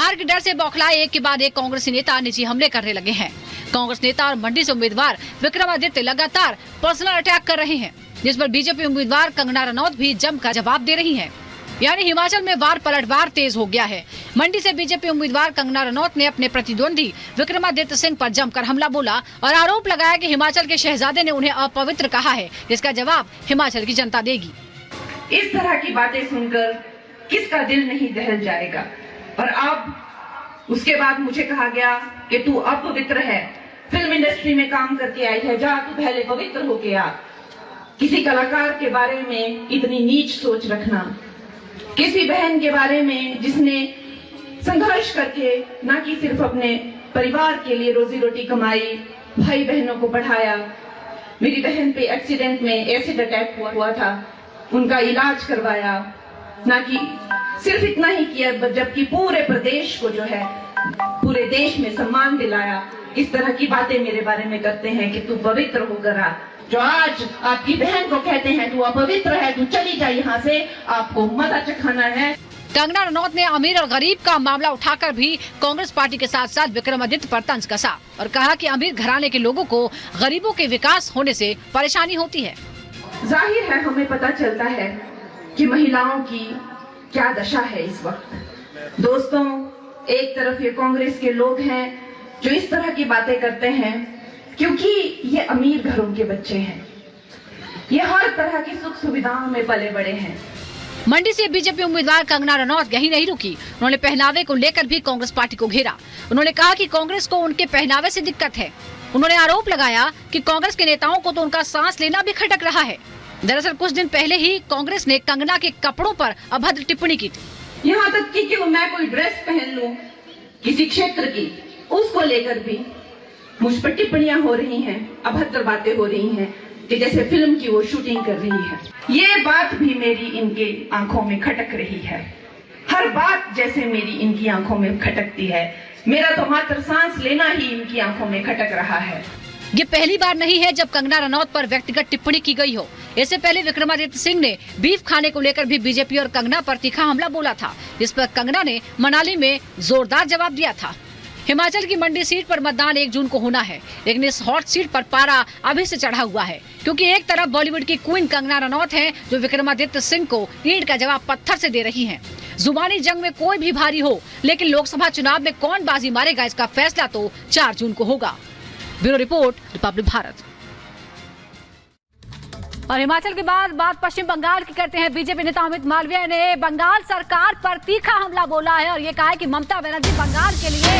हार के डर से बौखलाए एक के बाद एक कांग्रेसी नेता निजी हमले करने लगे हैं। कांग्रेस नेता और मंडी से उम्मीदवार विक्रमादित्य लगातार पर्सनल अटैक कर रहे हैं, जिस पर बीजेपी उम्मीदवार कंगना रनौत भी जमकर जवाब दे रही हैं। यानी हिमाचल में वार पलटवार तेज हो गया है। मंडी से बीजेपी उम्मीदवार कंगना रनौत ने अपने प्रतिद्वंदी विक्रमादित्य सिंह पर जमकर हमला बोला और आरोप लगाया कि हिमाचल के शहजादे ने उन्हें अपवित्र कहा है, जिसका जवाब हिमाचल की जनता देगी। इस तरह की बातें सुनकर किसका दिल नहीं दहल जाएगा। और अब उसके बाद मुझे कहा गया कि तू अपवित्र है, फिल्म इंडस्ट्री में काम करके आई है, जा तू पहले पवित्र होके आ। किसी कलाकार के बारे में इतनी नीच सोच रखना, किसी बहन के बारे में जिसने संघर्ष करके न कि सिर्फ अपने परिवार के लिए रोजी रोटी कमाई, भाई बहनों को पढ़ाया। मेरी बहन पे एक्सीडेंट में एसिड अटैक हुआ था, उनका इलाज करवाया, ना कि सिर्फ इतना ही किया जबकि पूरे प्रदेश को जो है पूरे देश में सम्मान दिलाया। इस तरह की बातें मेरे बारे में करते हैं कि तू पवित्र होकर आ। जो आज आपकी बहन को कहते हैं तू अपवित्र है, तू चली जा यहाँ से, आपको मजा चखाना है। कंगना रनौत ने अमीर और गरीब का मामला उठाकर भी कांग्रेस पार्टी के साथ साथ विक्रमादित्य पर तंज कसा और कहा कि अमीर घराने के लोगों को गरीबों के विकास होने से परेशानी होती है। जाहिर है हमें पता चलता है कि महिलाओं की क्या दशा है इस वक्त। दोस्तों, एक तरफ ये कांग्रेस के लोग हैं जो इस तरह की बातें करते हैं क्योंकि ये अमीर घरों के बच्चे हैं, ये हर तरह की सुख सुविधाओं में पले बड़े हैं। मंडी से बीजेपी उम्मीदवार कंगना रनौत यही नहीं रुकी, उन्होंने पहनावे को लेकर भी कांग्रेस पार्टी को घेरा। उन्होंने कहा कि कांग्रेस को उनके पहनावे से दिक्कत है। उन्होंने आरोप लगाया कि कांग्रेस के नेताओं को तो उनका सांस लेना भी खटक रहा है। दरअसल कुछ दिन पहले ही कांग्रेस ने कंगना के कपड़ों पर अभद्र टिप्पणी की थी। यहाँ तक कि मैं कोई ड्रेस पहन लूं किसी क्षेत्र की, उसको लेकर भी मुझ पर टिप्पणियां हो रही हैं, अभद्र बातें हो रही हैं कि जैसे फिल्म की वो शूटिंग कर रही है। ये बात भी मेरी इनके आंखों में खटक रही है, हर बात जैसे मेरी इनकी आंखों में खटकती है। मेरा तो मात्र सांस लेना ही इनकी आंखों में खटक रहा है। ये पहली बार नहीं है जब कंगना रनौत पर व्यक्तिगत टिप्पणी की गई हो। इससे पहले विक्रमादित्य सिंह ने बीफ खाने को लेकर भी बीजेपी और कंगना पर तीखा हमला बोला था, जिस पर कंगना ने मनाली में जोरदार जवाब दिया था। हिमाचल की मंडी सीट पर मतदान 1 जून को होना है, लेकिन इस हॉट सीट पर पारा अभी से चढ़ा हुआ है, क्योंकि एक तरफ बॉलीवुड की क्वीन कंगना रनौत हैं, जो विक्रमादित्य सिंह को ईंट का जवाब पत्थर से दे रही हैं। जुबानी जंग में कोई भी भारी हो, लेकिन लोकसभा चुनाव में कौन बाजी मारेगा इसका फैसला तो 4 जून को होगा। Bureau report, Republic Bharat. और हिमाचल के बाद बात पश्चिम बंगाल की करते हैं। बीजेपी नेता अमित मालवीय ने बंगाल सरकार पर तीखा हमला बोला है और ये कहा है कि ममता बनर्जी बंगाल के लिए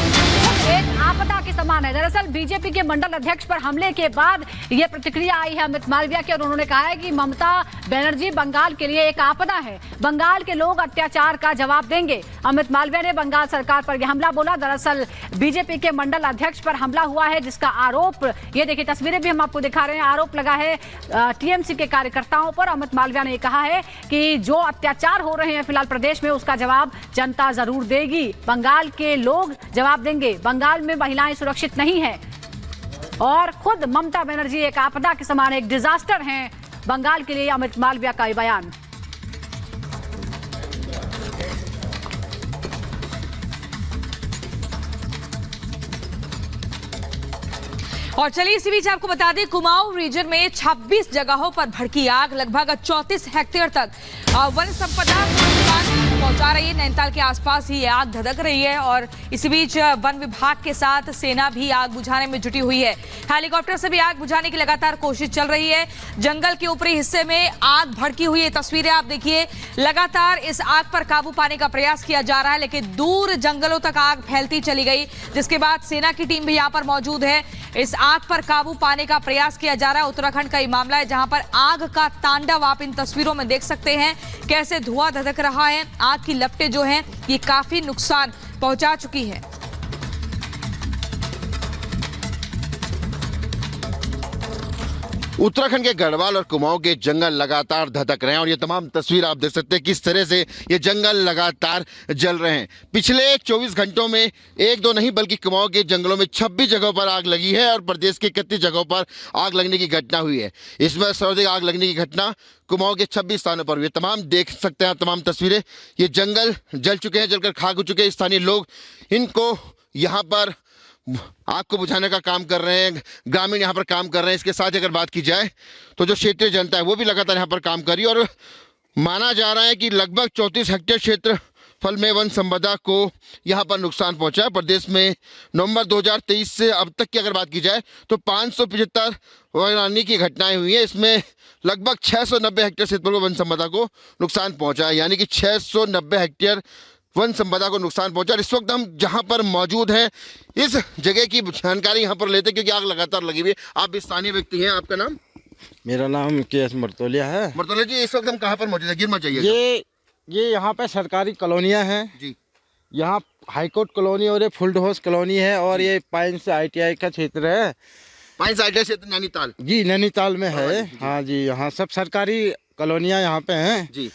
एक आपदा के समान है। दरअसल बीजेपी के मंडल अध्यक्ष पर हमले के बाद ये प्रतिक्रिया आई है अमित मालवीय की, और उन्होंने कहा है कि ममता बनर्जी बंगाल के लिए एक आपदा है, बंगाल के लोग अत्याचार का जवाब देंगे। अमित मालवीय ने बंगाल सरकार पर यह हमला बोला। दरअसल बीजेपी के मंडल अध्यक्ष पर हमला हुआ है, जिसका आरोप, ये देखिए तस्वीरें भी हम आपको दिखा रहे हैं, आरोप लगा है टीएमसी के कार्यकर्ताओं पर। अमित मालवीय ने कहा है कि जो अत्याचार हो रहे हैं फिलहाल प्रदेश में, उसका जवाब जनता जरूर देगी, बंगाल के लोग जवाब देंगे। बंगाल में महिलाएं सुरक्षित नहीं हैं और खुद ममता बनर्जी एक आपदा के समान, एक डिजास्टर हैं बंगाल के लिए। अमित मालवीय का बयान। और चलिए इसी बीच आपको बता दें, कुमाऊं रीजन में 26 जगहों पर भड़की आग, लगभग 34 हेक्टेयर तक वन संपदा को नुकसान पहुंचा रही है। नैनीताल के आसपास ही आग धधक रही है और इसी बीच वन विभाग के साथ सेना भी आग बुझाने में जुटी हुई है। हेलीकॉप्टर से भी आग बुझाने की लगातार कोशिश चल रही है। जंगल के ऊपरी हिस्से में आग भड़की हुई है, तस्वीरें आप देखिए। लगातार इस आग पर काबू पाने का प्रयास किया जा रहा है, लेकिन दूर जंगलों तक आग फैलती चली गई, जिसके बाद सेना की टीम भी यहाँ पर मौजूद है। इस आग पर काबू पाने का प्रयास किया जा रहा है। उत्तराखंड का ये मामला है, जहां पर आग का तांडव आप इन तस्वीरों में देख सकते हैं, कैसे धुआं धधक रहा है। आग की लपटें जो हैं ये काफी नुकसान पहुंचा चुकी है। उत्तराखंड के गढ़वाल और कुमाऊं के जंगल लगातार धधक रहे हैं और ये तमाम तस्वीर आप देख सकते हैं किस तरह से ये जंगल लगातार जल रहे हैं। पिछले 24 घंटों में एक दो नहीं बल्कि कुमाऊं के जंगलों में 26 जगहों पर आग लगी है और प्रदेश के 31 जगहों पर आग लगने की घटना हुई है। इसमें सर्वाधिक आग लगने की घटना कुमाऊं के 26 स्थानों पर हुई है। तमाम देख सकते हैं तमाम तस्वीरें, ये जंगल जल चुके हैं, जलकर खाक हो चुके हैं। स्थानीय लोग इनको यहाँ पर आग को बुझाने का काम कर रहे हैं, ग्रामीण यहाँ पर काम कर रहे हैं। इसके साथ अगर बात की जाए तो जो क्षेत्रीय जनता है वो भी लगातार यहाँ पर काम कर रही है और माना जा रहा है कि लगभग 34 हेक्टेयर क्षेत्रफल में वन संपदा को यहाँ पर नुकसान पहुँचा है। प्रदेश में नवंबर 2023 से अब तक की अगर बात की जाए तो 575 वनाग्नि की घटनाएं हुई हैं। इसमें लगभग 690 हेक्टेयर क्षेत्रफल को वन संपदा को नुकसान पहुँचा है, यानी कि 690 हेक्टेयर वन संपदा को नुकसान पहुंचा। इस वक्त हम जहां पर मौजूद हैं इस जगह की जानकारी यहां पर लेते हैं क्योंकि आग लगातार लगी हुई है। आप भी स्थानीय व्यक्ति हैं, आपका नाम? मेरा नाम के मर्तोलिया है। मर्तोलिया जी, इस वक्त हम कहां पर मौजूद है? गिरना चाहिए। ये यहाँ पे सरकारी कॉलोनियाँ हैं जी। यहाँ हाईकोर्ट कॉलोनी और ये फुल्ड हाउस कॉलोनी है और ये पाइन्स ITI का क्षेत्र है। पाइन्स ITI क्षेत्र नैनीताल? जी, नैनीताल में है। हाँ जी, यहाँ सब सरकारी कॉलोनियाँ यहाँ पे हैं जी।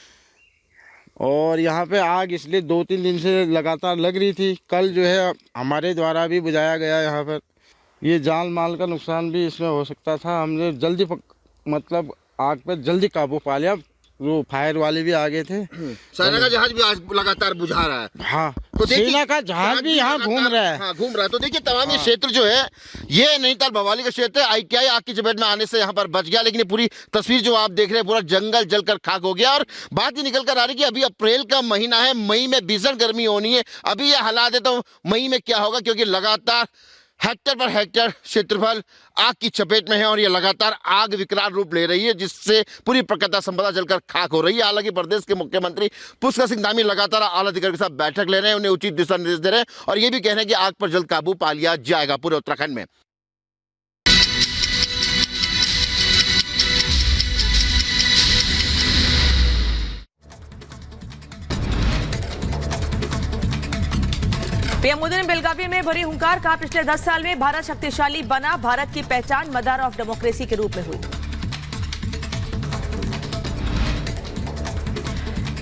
और यहाँ पे आग इसलिए 2-3 दिन से लगातार लग रही थी। कल जो है हमारे द्वारा भी बुझाया गया यहाँ पर। ये जान माल का नुकसान भी इसमें हो सकता था। हमने जल्दी मतलब आग पर जल्दी काबू पा लिया। वो फायर वाले भी आगे थे। सेना का जहाज भी आज लगातार बुझा रहा है। हाँ, तो सेना का जहाज भी यहाँ घूम रहा है। हाँ, घूम रहा है। तो देखिए तमाम ये क्षेत्र जो है ये नैनीताल भवाली का क्षेत्र है। ITI आग की चपेट में आने से यहाँ पर बच गया, लेकिन ये पूरी तस्वीर जो आप देख रहे हैं पूरा जंगल जलकर खाक हो गया। और बात ये निकल कर आ रही कि अभी अप्रैल का महीना है, मई में भीषण गर्मी होनी है। अभी ये हालात है तो मई में क्या होगा, क्योंकि लगातार हेक्टेयर पर हेक्टेयर क्षेत्रफल आग की चपेट में है और ये लगातार आग विकराल रूप ले रही है जिससे पूरी प्रकृति संपदा जलकर खाक हो रही है। हालांकि प्रदेश के मुख्यमंत्री पुष्कर सिंह धामी लगातार आला अधिकारियों के साथ बैठक ले रहे हैं, उन्हें उचित दिशा निर्देश दे रहे हैं और ये भी कह रहे हैं कि आग पर जल्द काबू पा लिया जाएगा पूरे उत्तराखंड में। पीएम मोदी ने बेलगावी में भरी हुंकार, कहा पिछले 10 साल में भारत शक्तिशाली बना, भारत की पहचान मदर ऑफ डेमोक्रेसी के रूप में हुई।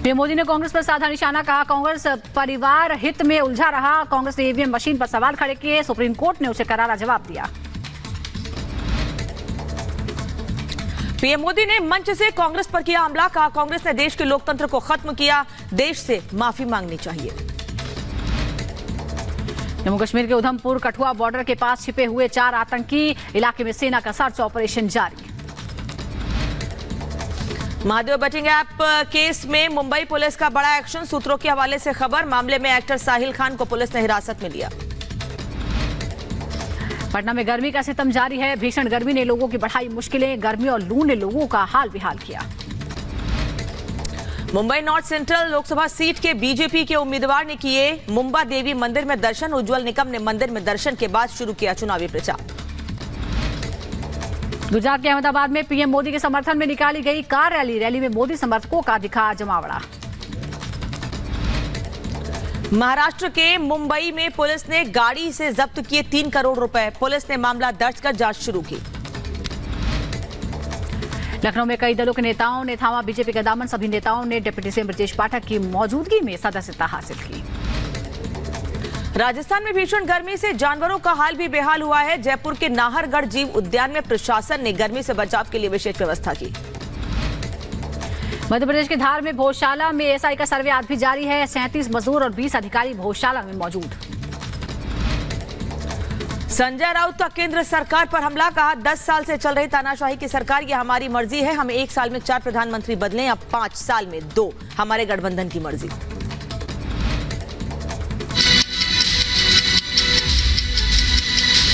पीएम मोदी ने कांग्रेस पर साधा निशाना, कहा कांग्रेस परिवार हित में उलझा रहा। कांग्रेस ने EVM मशीन पर सवाल खड़े किए, सुप्रीम कोर्ट ने उसे करारा जवाब दिया। पीएम मोदी ने मंच से कांग्रेस पर किया हमला, कहा कांग्रेस ने देश के लोकतंत्र को खत्म किया, देश से माफी मांगनी चाहिए। जम्मू कश्मीर के उधमपुर कठुआ बॉर्डर के पास छिपे हुए 4 आतंकी, इलाके में सेना का सर्च ऑपरेशन जारी। महादेव बेटिंग ऐप केस में मुंबई पुलिस का बड़ा एक्शन, सूत्रों के हवाले से खबर, मामले में एक्टर साहिल खान को पुलिस ने हिरासत में लिया। पटना में गर्मी का सितम जारी है, भीषण गर्मी ने लोगों की बढ़ाई मुश्किलें, गर्मी और लू ने लोगों का हाल बेहाल किया। Mumbai north central Lok Sabha seat के बीजेपी के उम्मीदवार ने किए मुंबा देवी मंदिर में दर्शन, उज्जवल निकम ने मंदिर में दर्शन के बाद शुरू किया चुनावी प्रचार। गुजरात के अहमदाबाद में पीएम मोदी के समर्थन में निकाली गई कार रैली, रैली में मोदी समर्थकों का दिखा जमावड़ा। महाराष्ट्र के मुंबई में पुलिस ने गाड़ी से जब्त किए 3 करोड़ रुपए, पुलिस ने मामला दर्ज कर जांच शुरू की। लखनऊ में कई दलों के नेताओं ने थामा बीजेपी का दामन, सभी नेताओं ने डिप्टी सीएम ब्रजेश पाठक की मौजूदगी में सदस्यता हासिल की। राजस्थान में भीषण गर्मी से जानवरों का हाल भी बेहाल हुआ है, जयपुर के नाहरगढ़ जीव उद्यान में प्रशासन ने गर्मी से बचाव के लिए विशेष व्यवस्था की। मध्य प्रदेश के धार में भोजशाला में SI का सर्वे आज भी जारी है, 37 मजदूर और 20 अधिकारी भोजशाला में मौजूद। संजय राउत का केंद्र सरकार पर हमला, कहा 10 साल से चल रही तानाशाही की सरकार, ये हमारी मर्जी है, हम 1 साल में 4 प्रधानमंत्री बदलें या 5 साल में 2, हमारे गठबंधन की मर्जी।